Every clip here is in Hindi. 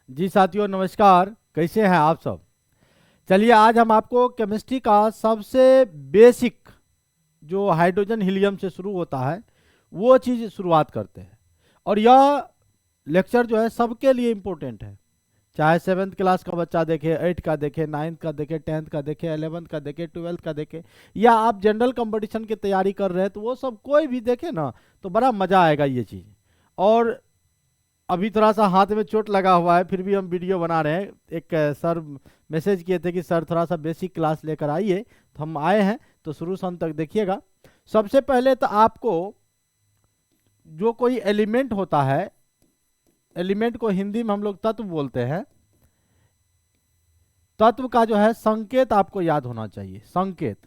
जी साथियों नमस्कार, कैसे हैं आप सब। चलिए आज हम आपको केमिस्ट्री का सबसे बेसिक जो हाइड्रोजन हीलियम से शुरू होता है वो चीज़ शुरुआत करते हैं। और यह लेक्चर जो है सबके लिए इम्पोर्टेंट है, चाहे 7th क्लास का बच्चा देखे, 8 का देखे, 9th का देखे, 10th का देखे, 11th का देखे, 12th का देखे, या आप जनरल कंपटीशन की तैयारी कर रहे हैं तो वो सब कोई भी देखे ना तो बड़ा मज़ा आएगा ये चीज़। और अभी थोड़ा सा हाथ में चोट लगा हुआ है फिर भी हम वीडियो बना रहे हैं। एक सर मैसेज किए थे कि सर थोड़ा सा बेसिक क्लास लेकर आइए, तो हम आए हैं, तो शुरू से अंत तक देखिएगा। सबसे पहले तो आपको जो कोई एलिमेंट होता है, एलिमेंट को हिंदी में हम लोग तत्व बोलते हैं, तत्व का जो है संकेत आपको याद होना चाहिए। संकेत,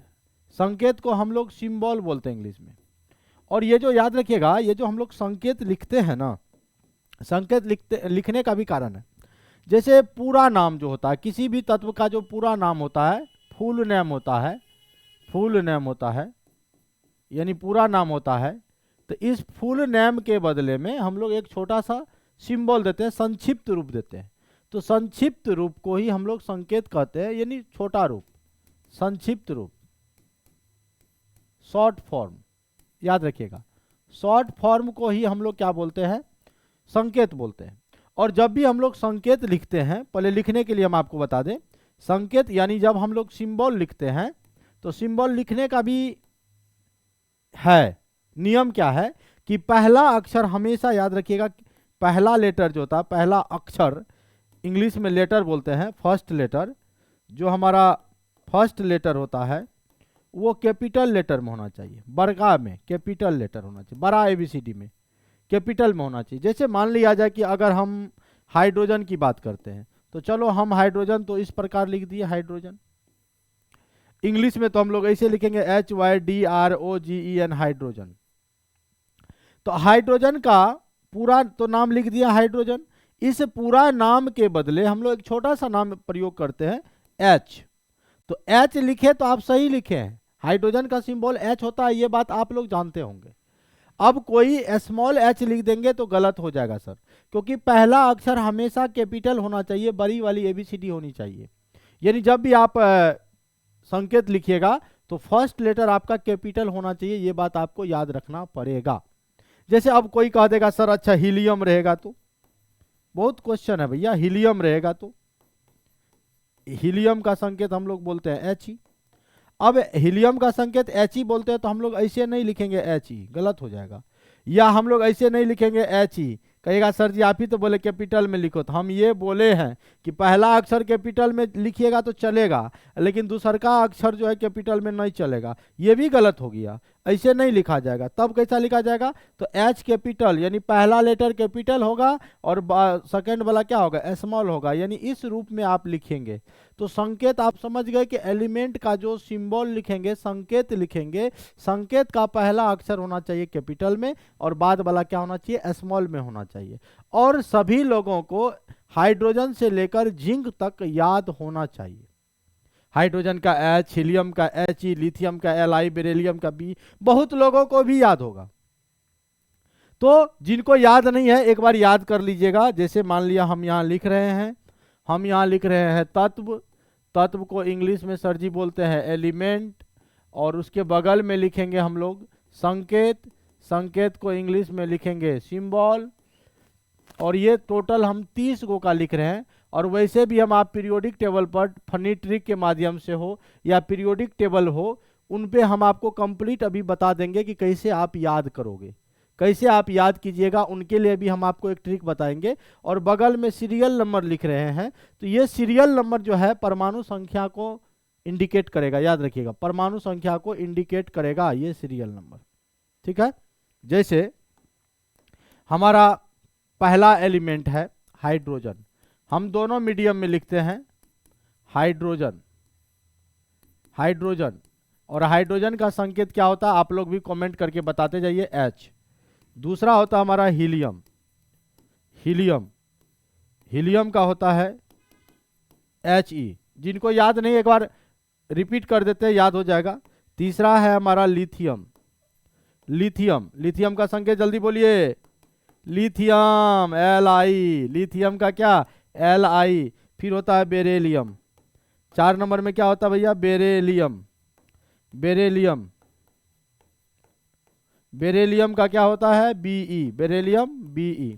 संकेत को हम लोग सिंबल बोलते हैं इंग्लिश में। और ये जो याद रखिएगा, ये जो हम लोग संकेत लिखते हैं ना, संकेत लिखने का भी कारण है। जैसे पूरा नाम जो होता है, किसी भी तत्व का जो पूरा नाम होता है, फुल नेम होता है, फुल नेम होता है यानी पूरा नाम होता है, तो इस फुल नेम के बदले में हम लोग एक छोटा सा सिंबल देते हैं, संक्षिप्त रूप देते हैं। तो संक्षिप्त रूप को ही हम लोग संकेत कहते हैं, यानी छोटा रूप, संक्षिप्त रूप, शॉर्ट फॉर्म। याद रखिएगा, शॉर्ट फॉर्म को ही हम लोग क्या बोलते हैं, संकेत बोलते हैं। और जब भी हम लोग संकेत लिखते हैं, पहले लिखने के लिए हम आपको बता दें, संकेत यानी जब हम लोग सिंबल लिखते हैं तो सिंबल लिखने का भी है नियम। क्या है कि पहला अक्षर हमेशा याद रखिएगा, पहला लेटर जो होता है, पहला अक्षर, इंग्लिश में लेटर बोलते हैं, फर्स्ट लेटर, जो हमारा फर्स्ट लेटर होता है वो कैपिटल लेटर में होना चाहिए, बड़का में कैपिटल लेटर होना चाहिए, बड़ा एबीसीडी में कैपिटल में होना चाहिए। जैसे मान लिया जाए कि अगर हम हाइड्रोजन की बात करते हैं तो चलो हम हाइड्रोजन तो इस प्रकार लिख दिए, हाइड्रोजन। इंग्लिश में तो हम लोग ऐसे लिखेंगे HYDROGEN, हाइड्रोजन। तो हाइड्रोजन का पूरा तो नाम लिख दिया हाइड्रोजन। इस पूरा नाम के बदले हम लोग एक छोटा सा नाम प्रयोग करते हैं, H। तो H लिखे तो आप सही लिखे हैं, हाइड्रोजन का सिंबल H होता है, ये बात आप लोग जानते होंगे। अब कोई स्मॉल h लिख देंगे तो गलत हो जाएगा सर, क्योंकि पहला अक्षर हमेशा कैपिटल होना चाहिए, बड़ी वाली एबीसीडी होनी चाहिए। यानी जब भी आप संकेत लिखिएगा तो फर्स्ट लेटर आपका कैपिटल होना चाहिए, ये बात आपको याद रखना पड़ेगा। जैसे अब कोई कह देगा सर अच्छा हीलियम रहेगा, तो बहुत क्वेश्चन है भैया, हीलियम रहेगा तो हीलियम का संकेत हम लोग बोलते हैं He। अब हीलियम का संकेत He बोलते हैं तो हम लोग ऐसे नहीं लिखेंगे He, गलत हो जाएगा। या हम लोग ऐसे नहीं लिखेंगे He, कहेगा सर जी आप ही तो बोले कैपिटल में लिखो। तो हम ये बोले हैं कि पहला अक्षर कैपिटल में लिखिएगा तो चलेगा, लेकिन दूसर का अक्षर जो है कैपिटल में नहीं चलेगा, ये भी गलत हो गया, ऐसे नहीं लिखा जाएगा। तब कैसा लिखा जाएगा, तो H कैपिटल यानी पहला लेटर कैपिटल होगा और सेकंड वाला क्या होगा, स्मॉल होगा, यानी इस रूप में आप लिखेंगे। तो संकेत आप समझ गए कि एलिमेंट का जो सिंबल लिखेंगे, संकेत लिखेंगे, संकेत का पहला अक्षर होना चाहिए कैपिटल में और बाद वाला क्या होना चाहिए, स्मॉल में होना चाहिए। और सभी लोगों को हाइड्रोजन से लेकर जिंक तक याद होना चाहिए। हाइड्रोजन का H, हीलियम का He, लिथियम का Li, बेरिलियम का B, बहुत लोगों को भी याद होगा। तो जिनको याद नहीं है एक बार याद कर लीजिएगा। जैसे मान लिया हम यहाँ लिख रहे हैं, हम यहाँ लिख रहे हैं तत्व, तत्व को इंग्लिश में सर जी बोलते हैं एलिमेंट, और उसके बगल में लिखेंगे हम लोग संकेत, संकेत को इंग्लिश में लिखेंगे सिंबल। और ये टोटल हम 30 गो का लिख रहे हैं। और वैसे भी हम आप पीरियोडिक टेबल पर फनी ट्रिक के माध्यम से हो या पीरियोडिक टेबल हो, उन पे हम आपको कंप्लीट अभी बता देंगे कि कैसे आप याद करोगे, कैसे आप याद कीजिएगा, उनके लिए भी हम आपको एक ट्रिक बताएंगे। और बगल में सीरियल नंबर लिख रहे हैं, तो ये सीरियल नंबर जो है परमाणु संख्या को इंडिकेट करेगा, याद रखिएगा, परमाणु संख्या को इंडिकेट करेगा ये सीरियल नंबर, ठीक है। जैसे हमारा पहला एलिमेंट है हाइड्रोजन, हम दोनों मीडियम में लिखते हैं हाइड्रोजन, हाइड्रोजन। और हाइड्रोजन का संकेत क्या होता है आप लोग भी कमेंट करके बताते जाइए, H। दूसरा होता है हमारा हीलियम, हीलियम, हीलियम का होता है He। जिनको याद नहीं एक बार रिपीट कर देते हैं, याद हो जाएगा। तीसरा है हमारा लिथियम, लिथियम, लिथियम का संकेत जल्दी बोलिए, लिथियम, Li। लिथियम का क्या, Li, फिर होता है बेरेलियम। 4 नंबर में क्या होता है भैया? बेरेलियम। बेरेलियम, बेरेलियम का क्या होता है? Be, beryllium Be।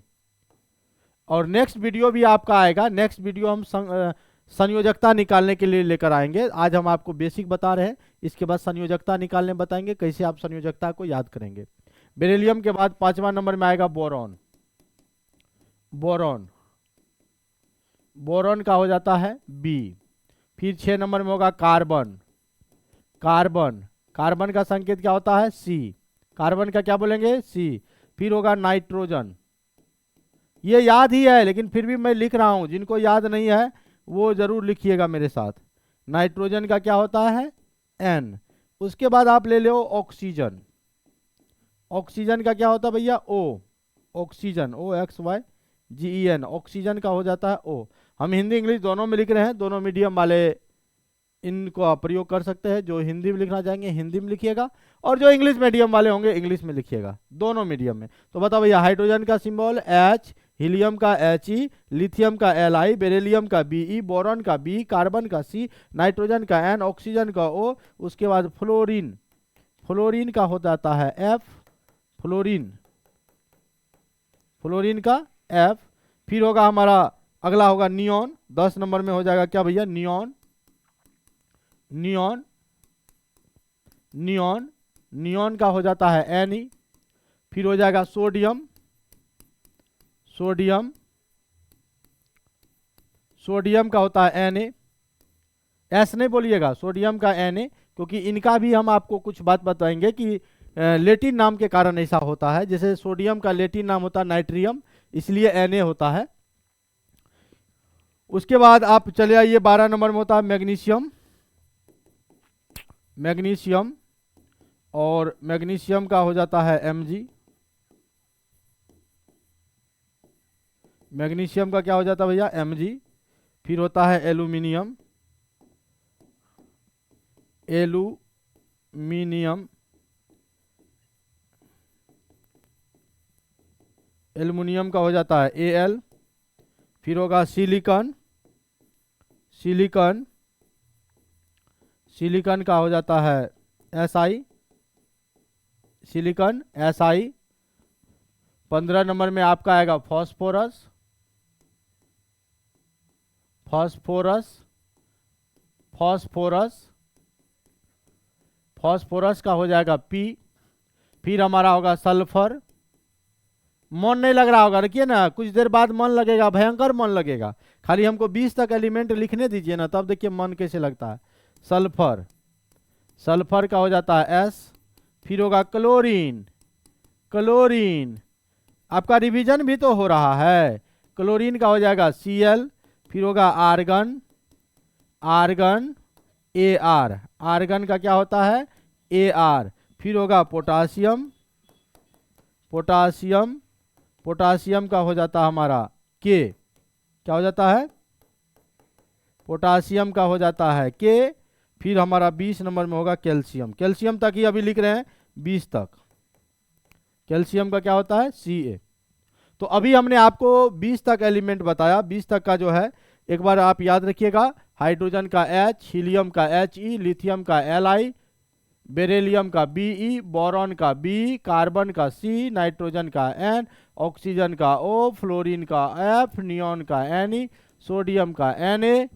और नेक्स्ट वीडियो भी आपका आएगा, नेक्स्ट वीडियो हम संयोजकता निकालने के लिए लेकर आएंगे। आज हम आपको बेसिक बता रहे हैं, इसके बाद संयोजकता निकालने बताएंगे, कैसे आप संयोजकता को याद करेंगे। बेरिलियम के बाद 5वां नंबर में आएगा बोरॉन। बोरॉन, बोरॉन का हो जाता है बी। फिर 6 नंबर में होगा कार्बन। कार्बन, कार्बन का संकेत क्या होता है? सी। कार्बन का क्या बोलेंगे? सी। फिर होगा नाइट्रोजन। ये याद ही है लेकिन फिर भी मैं लिख रहा हूं, जिनको याद नहीं है वो जरूर लिखिएगा मेरे साथ। नाइट्रोजन का क्या होता है? एन। उसके बाद आप ले लो ऑक्सीजन। ऑक्सीजन का क्या होता है भैया? ओ। ऑक्सीजन, OXYGEN, ऑक्सीजन का हो जाता है ओ। हम हिंदी इंग्लिश दोनों में लिख रहे हैं, दोनों मीडियम वाले इनको आप प्रयोग कर सकते हैं। जो हिंदी में लिखना चाहेंगे हिंदी में लिखिएगा, और जो इंग्लिश मीडियम वाले होंगे इंग्लिश में लिखिएगा, दोनों मीडियम में। तो बताओ भैया, हाइड्रोजन का सिंबल H, हीलियम का He, लिथियम का Li, बेरिलियम का Be, बोरॉन का B, कार्बन का C, नाइट्रोजन का N, ऑक्सीजन का O। उसके बाद फ्लोरीन, फ्लोरीन का हो जाता है F, फ्लोरीन, फ्लोरीन का F। फिर होगा हमारा अगला होगा नियॉन। 10 नंबर में हो जाएगा क्या भैया? नियॉन। नियॉन, नियॉन, नियॉन का हो जाता है Ne। फिर हो जाएगा सोडियम। सोडियम, सोडियम का होता है Na। एस नहीं बोलिएगा, सोडियम का Na, क्योंकि इनका भी हम आपको कुछ बात बताएंगे कि लेटिन नाम के कारण ऐसा होता है। जैसे सोडियम का लेटिन नाम होता है नाइट्रियम, इसलिए Na होता है। उसके बाद आप चले आइए 12 नंबर में होता है मैग्नीशियम। मैग्नीशियम, और मैग्नीशियम का हो जाता है Mg। मैग्नीशियम का क्या हो जाता है भैया? Mg। फिर होता है एल्यूमिनियम। एल्यूमिनियम, एल्युमिनियम का हो जाता है Al। फिर होगा सिलिकॉन। सिलिकॉन, सिलिकॉन का हो जाता है Si। Silicon Si। 15 नंबर में आपका आएगा फॉस्फोरस। फॉस्फोरस, फॉस्फोरस, फॉस्फोरस का हो जाएगा P। फिर हमारा होगा सल्फर। मन नहीं लग रहा होगा, देखिए ना, कुछ देर बाद मन लगेगा, भयंकर मन लगेगा। खाली हमको 20 तक एलिमेंट लिखने दीजिए ना, तब देखिए मन कैसे लगता है। सल्फर, सल्फर का हो जाता है S। फिर होगा क्लोरीन। क्लोरीन, आपका रिवीजन भी तो हो रहा है। क्लोरीन का हो जाएगा Cl। फिर होगा आर्गन। आर्गन Ar, आर्गन का क्या होता है? Ar। फिर होगा पोटासियम। पोटासियम, पोटासियम का हो जाता है हमारा K। क्या हो जाता है? पोटासियम का हो जाता है K। फिर हमारा 20 नंबर में होगा कैल्शियम। कैल्शियम तक ही अभी लिख रहे हैं, 20 तक। कैल्शियम का क्या होता है? Ca। तो अभी हमने आपको 20 तक एलिमेंट बताया। 20 तक का जो है एक बार आप याद रखिएगा। हाइड्रोजन का H, हीलियम का He, लिथियम का Li, बेरिलियम का Be, बोरॉन का B, कार्बन का C, नाइट्रोजन का N, ऑक्सीजन का O, फ्लोरीन का F, नियॉन का Ne, सोडियम का Na,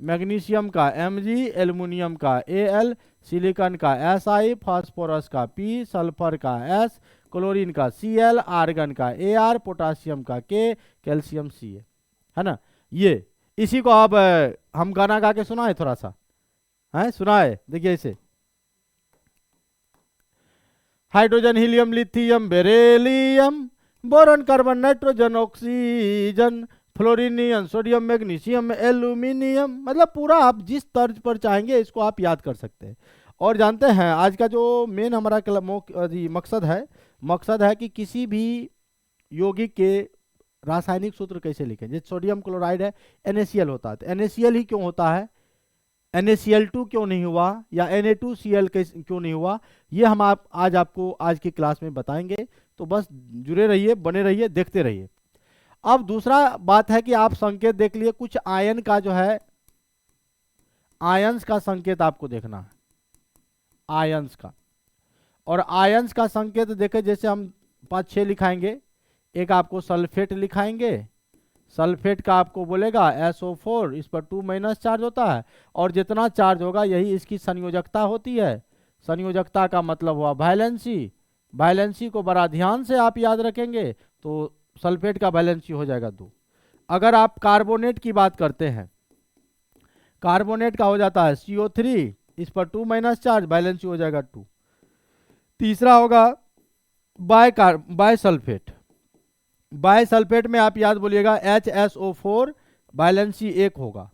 मैग्नीशियम का Mg, एल्युमिनियम का Al, सिलिकॉन का Si, फास्फोरस का P, सल्फर का S, क्लोरीन का Cl, आर्गन का Ar, पोटासियम का K, कैल्शियम Ca, है ना। ये इसी को आप हम गाना गा के सुनाए थोड़ा सा, है सुनाए, देखिए इसे। Hydrogen, helium, lithium, beryllium, boron, carbon, nitrogen, oxygen, fluorine, sodium, magnesium, aluminium, मतलब पूरा आप जिस तर्ज पर चाहेंगे इसको आप याद कर सकते हैं। और जानते हैं आज का जो मेन हमारा मकसद है कि किसी भी यौगिक के रासायनिक सूत्र कैसे लिखें। जैसे सोडियम क्लोराइड है, NaCl होता है, तो NaCl ही क्यों होता है, NaCl2 क्यों नहीं हुआ, या Na2Cl क्यों नहीं हुआ, ये हम आज आपको आज की क्लास में बताएंगे। तो बस जुड़े रहिए, बने रहिए, देखते रहिए। अब दूसरा बात है कि आप संकेत देख लिए, कुछ आयन का जो है आयंस का संकेत आपको देखना है, आयंस का। और आयंस का संकेत देखें, जैसे हम 5-6 लिखाएंगे। एक आपको सल्फेट लिखाएंगे, सल्फेट का आपको बोलेगा SO4, इस पर 2- चार्ज होता है, और जितना चार्ज होगा यही इसकी संयोजकता होती है। संयोजकता का मतलब हुआ वैलेंसी। वैलेंसी को बड़ा ध्यान से आप याद रखेंगे तो सल्फेट का वैलेंसी हो जाएगा 2। अगर आप कार्बोनेट की बात करते हैं, कार्बोनेट का हो जाता है CO3, इस पर 2- चार्ज, वैलेंसी हो जाएगा 2। तीसरा होगा बायसल्फेट। बायसल्फेट में आप याद बोलिएगा HSO4, वैलेंसी 1 होगा।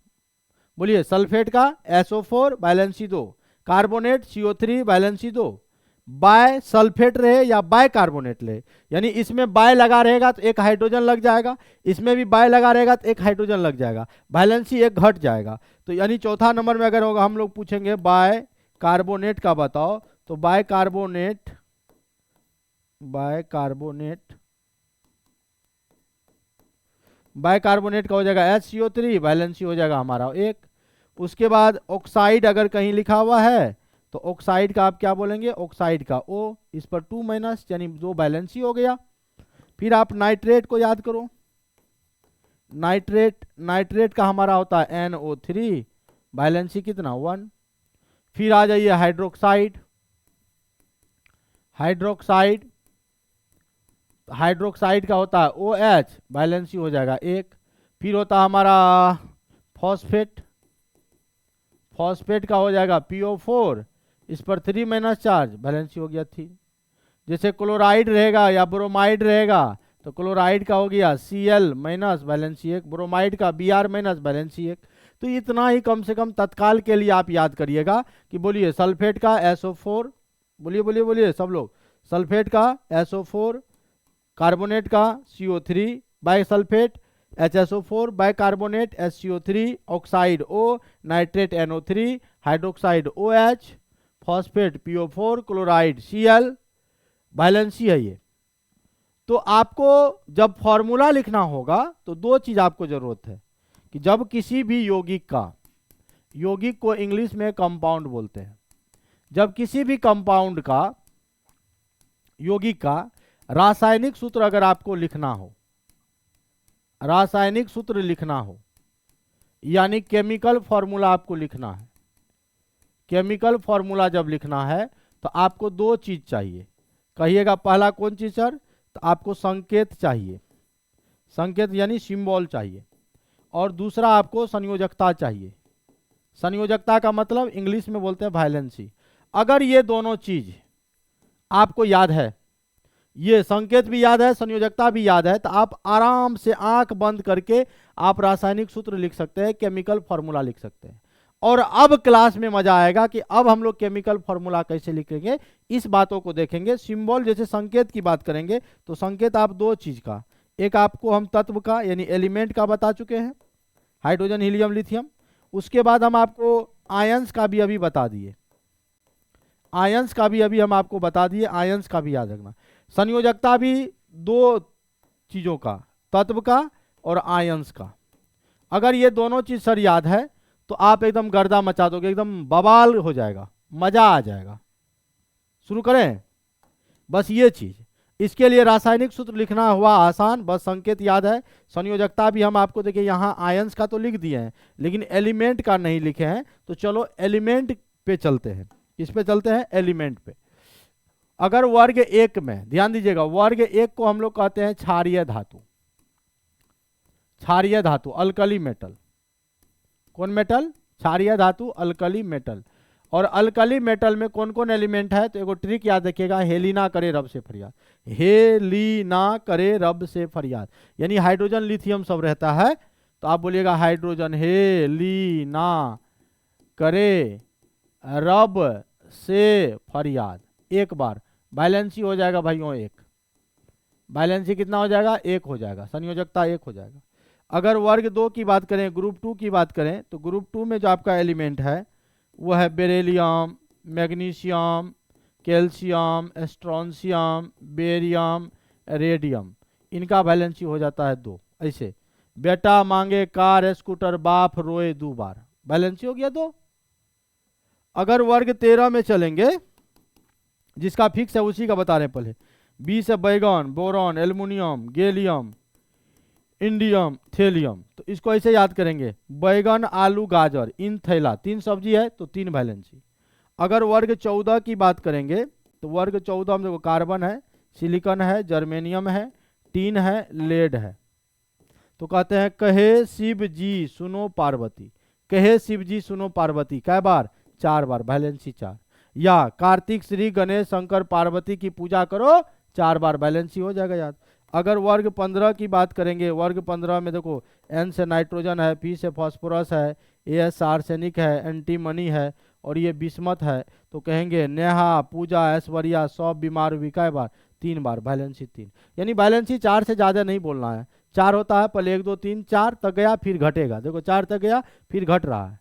बोलिए, सल्फेट का SO4 valency 2, carbonate CO3 valency 2। Bisulphate रहे या बाय कार्बोनेट रहे, यानी इसमें बाय लगा रहेगा तो एक हाइड्रोजन लग जाएगा, इसमें भी बाय लगा रहेगा तो एक हाइड्रोजन लग जाएगा, वैलेंसी 1 घट जाएगा। तो यानी चौथा नंबर में अगर होगा, हम लोग पूछेंगे बाय कार्बोनेट का बताओ, तो बाय कार्बोनेट का हो जाएगा HCO3, वैलेंसी हो जाएगा हमारा 1। उसके बाद ऑक्साइड अगर कहीं लिखा हुआ है तो ऑक्साइड का आप क्या बोलेंगे, ऑक्साइड का O, इस पर 2- यानी 2 वैलेंसी हो गया। फिर आप नाइट्रेट को याद करो, नाइट्रेट का हमारा होता है NO3, वैलेंसी कितना, 1। फिर आ जाइए हाइड्रोक्साइड का होता है OH, वैलेंसी हो जाएगा 1। फिर होता है हमारा फॉस्फेट का हो जाएगा PO4, इस पर 3- चार्ज, वैलेंसी हो गया 3। जैसे क्लोराइड रहेगा या ब्रोमाइड रहेगा तो क्लोराइड का हो गया Cl-, वैलेंसी 1, ब्रोमाइड का Br-, वैलेंसी 1। तो इतना ही कम से कम तत्काल के लिए आप याद करिएगा कि बोलिए सल्फेट का SO4, बोलिए सब लोग, सल्फेट का SO4, कार्बोनेट का CO3, bisulphate HSO4, bicarbonate HCO3, oxide O, nitrate NO3, hydroxide OH, phosphate PO4, chloride Cl, valency है ये। तो आपको जब फॉर्मूला लिखना होगा तो 2 चीज आपको जरूरत है, कि जब किसी भी यौगिक को इंग्लिश में कंपाउंड बोलते हैं, जब किसी भी कंपाउंड का, यौगिक का रासायनिक सूत्र अगर आपको लिखना हो, रासायनिक सूत्र लिखना हो, यानी केमिकल फॉर्मूला आपको लिखना है, केमिकल फॉर्मूला जब लिखना है तो आपको 2 चीज चाहिए। कहिएगा पहला कौन चीज सर, तो आपको संकेत चाहिए, संकेत यानी सिंबल चाहिए, और दूसरा आपको संयोजकता चाहिए। संयोजकता का मतलब इंग्लिश में बोलते हैं वैलेंसी। अगर ये दोनों चीज आपको याद है, ये संकेत भी याद है, संयोजकता भी याद है, तो आप आराम से आंख बंद करके आप रासायनिक सूत्र लिख सकते हैं, केमिकल फॉर्मूला लिख सकते हैं। और अब क्लास में मजा आएगा कि अब हम लोग केमिकल फॉर्मूला कैसे लिखेंगे, इस बातों को देखेंगे। सिंबल जैसे संकेत की बात करेंगे तो संकेत आप 2 चीज का, एक आपको हम तत्व का यानी एलिमेंट का बता चुके हैं, हाइड्रोजन, हीलियम, लिथियम। उसके बाद हम आपको आयंस का भी अभी बता दिए, आयंस का भी अभी हम आपको बता दिए, आयंस का भी याद रखना। संयोजकता भी 2 चीजों का, तत्व का और आयंस का। अगर ये दोनों चीज सर याद है तो आप एकदम गर्दा मचा दोगे, एकदम बवाल हो जाएगा, मजा आ जाएगा। शुरू करें, बस ये चीज। इसके लिए रासायनिक सूत्र लिखना हुआ आसान, बस संकेत याद है। संयोजकता भी हम आपको देखिए यहाँ आयंस का तो लिख दिए हैं, लेकिन एलिमेंट का नहीं लिखे हैं। तो चलो एलिमेंट पे चलते हैं, इस पे चलते हैं, एलिमेंट पे। अगर वर्ग 1 में ध्यान दीजिएगा, वर्ग 1 को हम लोग कहते हैं क्षारीय धातु, क्षारीय धातु, अल्कली मेटल। कौन मेटल, क्षारीय धातु, अल्कली मेटल। और अल्कली मेटल में कौन कौन एलिमेंट है, तो एगो ट्रिक याद रखिएगा, हेलिना करे रब से फरियाद, हेलिना करे रब से फरियाद, यानी हाइड्रोजन लिथियम सब रहता है, तो आप बोलिएगा हाइड्रोजन हेलिना करे रब से फरियाद, एक बार बैलेंसी हो जाएगा भाइयों 1, बैलेंसी कितना हो जाएगा, 1 हो जाएगा, संयोजकता 1 हो जाएगा। अगर वर्ग 2 की बात करें, ग्रुप 2 की बात करें, तो ग्रुप 2 में जो आपका एलिमेंट है वो है beryllium, magnesium, calcium, strontium, barium, radium. इनका बैलेंसी हो जाता है 2, ऐसे, बेटा मांगे कार स्कूटर बाप रोए 2 बार, बैलेंसी हो गया 2। अगर वर्ग 13 में चलेंगे, जिसका फिक्स है उसी का बता रहे पहले, बी से बैगन, boron, aluminium, gallium, indium, thallium, तो इसको ऐसे याद करेंगे, बैगन, आलू, गाजर, इन थैला, 3 सब्जी है तो 3 वैलेंसी। अगर वर्ग 14 की बात करेंगे तो वर्ग 14 में देखो कार्बन है, सिलिकॉन है, जर्मेनियम है, टीन है, लेड है। तो कहते हैं कहे शिव जी सुनो पार्वती, कहे शिव जी सुनो पार्वती कै बार? 4 बार, वैलेंसी 4। या कार्तिक श्री गणेश शंकर पार्वती की पूजा करो, 4 बार, बैलेंसी हो जाएगा याद। अगर वर्ग 15 की बात करेंगे, वर्ग 15 में देखो एन से नाइट्रोजन है, पी से फास्फोरस है, ए से आर्सेनिक है, एंटीमनी है और ये बिस्मत है, तो कहेंगे नेहा पूजा ऐश्वर्या सब बीमार हुई कै बार? 3 बार, बैलेंसी 3। यानी बैलेंसी 4 से ज़्यादा नहीं बोलना है। 4 होता है पहले 1 2 3 4 तक गया फिर घटेगा, देखो 4 तक गया फिर घट रहा है।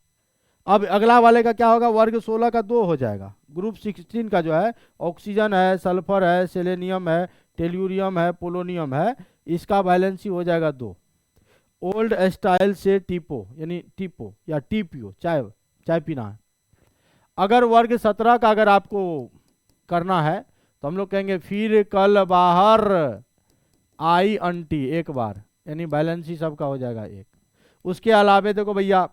अब अगला वाले का क्या होगा? वर्ग 16 का 2 हो जाएगा। ग्रुप 16 का जो है ऑक्सीजन है, सल्फर है, सेलेनियम है, टेल्यूरियम है, पोलोनियम है, इसका बैलेंसी हो जाएगा 2। ओल्ड स्टाइल से टीपो यानी टीपो या टी पियो, चाय पीना है। अगर वर्ग 17 का अगर आपको करना है तो हम लोग कहेंगे फिर कल बाहर आई अंटी 1 बार, यानी बैलेंसी सबका हो जाएगा 1। उसके अलावे देखो भैया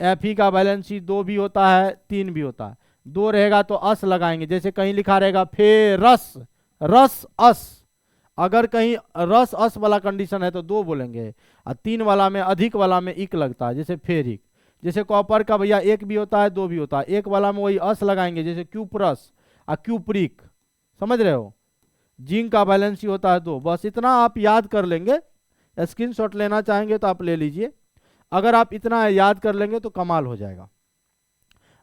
एफ ई का बैलेंसी 2 भी होता है 3 भी होता है। 2 रहेगा तो अस लगाएंगे, जैसे कहीं लिखा रहेगा फेरस, रस अस, अगर कहीं रस अस वाला कंडीशन है तो 2 बोलेंगे, और 3 वाला में अधिक वाला में इक लगता है, जैसे फेरिक। जैसे कॉपर का भैया 1 भी होता है 2 भी होता है, 1 वाला में वही अस लगाएंगे, जैसे क्यूप्रस और क्यूप्रिक, समझ रहे हो। जिंक का बैलेंसी होता है 2। बस इतना आप याद कर लेंगे, स्क्रीनशॉट लेना चाहेंगे तो आप ले लीजिए, अगर आप इतना याद कर लेंगे तो कमाल हो जाएगा।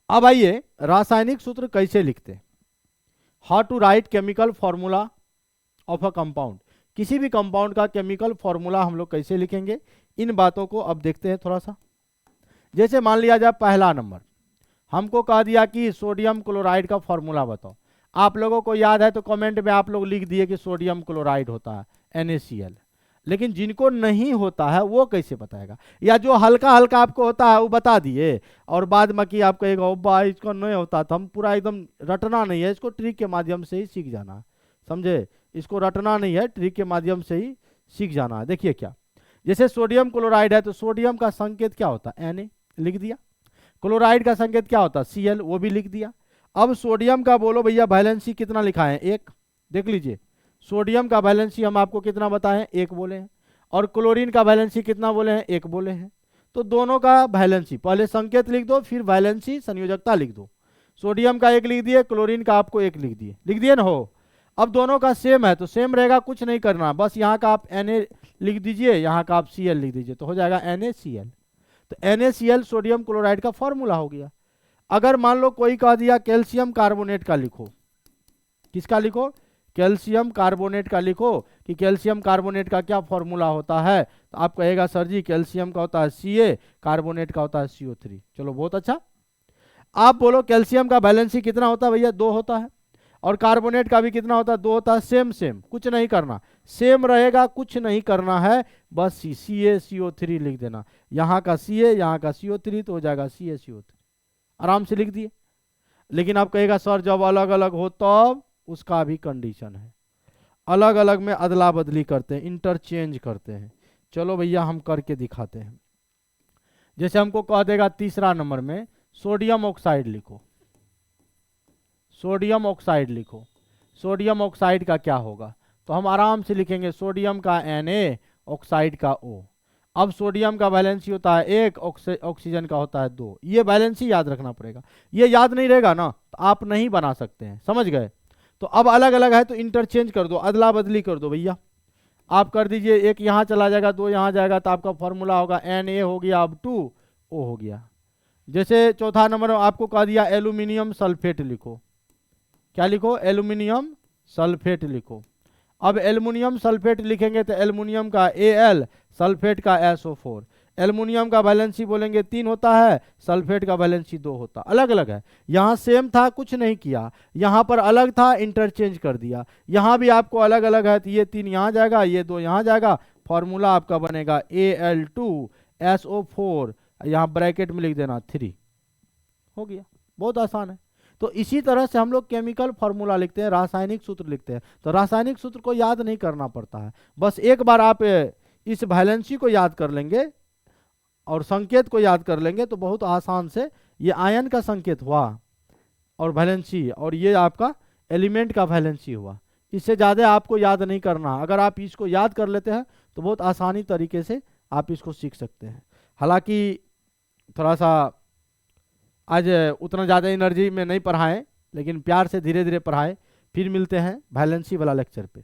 अब आइए रासायनिक सूत्र कैसे लिखते, how to write chemical formula of a compound, किसी भी कंपाउंड का केमिकल फॉर्मूला हम लोग कैसे लिखेंगे, इन बातों को अब देखते हैं थोड़ा सा। जैसे मान लिया जाए पहला नंबर हमको कह दिया कि सोडियम क्लोराइड का फॉर्मूला बताओ। आप लोगों को याद है तो कमेंट में आप लोग लिख दिए कि सोडियम क्लोराइड होता है NaCl, लेकिन जिनको नहीं होता है वो कैसे बताएगा, या जो हल्का हल्का आपको होता है वो बता दिए और बाद में कि आप कहेगा ओ इसको नहीं होता, तो हम पूरा एकदम रटना नहीं है, इसको ट्रिक के माध्यम से ही सीख जाना है, समझे। इसको रटना नहीं है, ट्रिक के माध्यम से ही सीख जाना है। देखिए क्या, जैसे सोडियम क्लोराइड है तो सोडियम का संकेत क्या होता है? Na, लिख दिया। क्लोराइड का संकेत क्या होता है? Cl, वो भी लिख दिया। अब सोडियम का बोलो भैया वैलेंसी कितना लिखा है? 1। देख लीजिए सोडियम का वैलेंसी हम आपको कितना बताएं? 1 बोले हैं। और क्लोरीन का वैलेंसी कितना बोले हैं? 1 बोले हैं। तो दोनों का वैलेंसी, पहले संकेत लिख दो फिर वैलेंसी संयोजकता लिख दो। सोडियम का 1 लिख दिए, क्लोरीन का आपको 1 लिख दिए ना हो। अब दोनों का सेम है तो सेम रहेगा, कुछ नहीं करना, बस यहाँ का आप Na लिख दीजिए, यहाँ का आप Cl लिख दीजिए, तो हो जाएगा NaCl। तो NaCl सोडियम क्लोराइड का फॉर्मूला हो गया। अगर मान लो कोई कह दिया कैल्शियम कार्बोनेट का लिखो, किसका लिखो? कैल्शियम कार्बोनेट का लिखो, कि कैल्शियम कार्बोनेट का क्या फॉर्मूला होता है, तो आप कहेगा सर जी कैल्शियम का होता है Ca, कार्बोनेट का होता है CO3। चलो बहुत अच्छा। आप बोलो कैल्शियम का बैलेंसी कितना होता है भैया? 2 होता है, और कार्बोनेट का भी कितना होता है? 2 होता है। सेम कुछ नहीं करना, सेम रहेगा, कुछ नहीं करना है, बस CaCO3 लिख देना, यहाँ का Ca यहाँ का CO3, तो हो जाएगा CaCO3, आराम से लिख दिए। लेकिन आप कहेगा सर जब अलग अलग हो तब, उसका भी कंडीशन है, अलग अलग में अदला बदली करते हैं, इंटरचेंज करते हैं। चलो भैया हम करके दिखाते हैं। जैसे हमको कह देगा तीसरा नंबर में सोडियम ऑक्साइड लिखो, सोडियम ऑक्साइड लिखो, सोडियम ऑक्साइड का क्या होगा? तो हम आराम से लिखेंगे सोडियम का Na, ऑक्साइड का O। अब सोडियम का वैलेंसी होता है 1, ऑक्सीजन का होता है 2। ये वैलेंसी याद रखना पड़ेगा, ये याद नहीं रहेगा ना तो आप नहीं बना सकते हैं, समझ गए। तो अब अलग अलग है तो इंटरचेंज कर दो, अदला बदली कर दो भैया। आप कर दीजिए, 1 यहाँ चला जाएगा 2 यहाँ जाएगा, तो आपका फॉर्मूला होगा Na हो गया, अब 2 O हो गया। जैसे चौथा नंबर आपको कह दिया एल्यूमिनियम सल्फेट लिखो, क्या लिखो? एल्यूमिनियम सल्फेट लिखो। अब एल्युमिनियम सल्फेट लिखेंगे तो एल्युमिनियम का Al, सल्फेट का SO4। एल्युमिनियम का वैलेंसी बोलेंगे 3 होता है, सल्फेट का वैलेंसी 2 होता, अलग अलग है। यहाँ सेम था, कुछ नहीं किया, यहाँ पर अलग था, इंटरचेंज कर दिया। यहाँ भी आपको अलग अलग है, तो ये 3 यहाँ जाएगा, ये 2 यहाँ जाएगा, फॉर्मूला आपका बनेगा Al2SO4, यहाँ ब्रैकेट में लिख देना 3, हो गया। बहुत आसान है। तो इसी तरह से हम लोग केमिकल फार्मूला लिखते हैं, रासायनिक सूत्र लिखते हैं। तो रासायनिक सूत्र को याद नहीं करना पड़ता है, बस एक बार आप इस वैलेंसी को याद कर लेंगे और संकेत को याद कर लेंगे तो बहुत आसान से, ये आयन का संकेत हुआ और वैलेंसी, और ये आपका एलिमेंट का वैलेंसी हुआ। इससे ज़्यादा आपको याद नहीं करना। अगर आप इसको याद कर लेते हैं तो बहुत आसानी तरीके से आप इसको सीख सकते हैं। हालांकि थोड़ा सा आज उतना ज़्यादा एनर्जी में नहीं पढ़ाएं, लेकिन प्यार से धीरे धीरे पढ़ाएं। फिर मिलते हैं वैलेंसी वाला लेक्चर पे।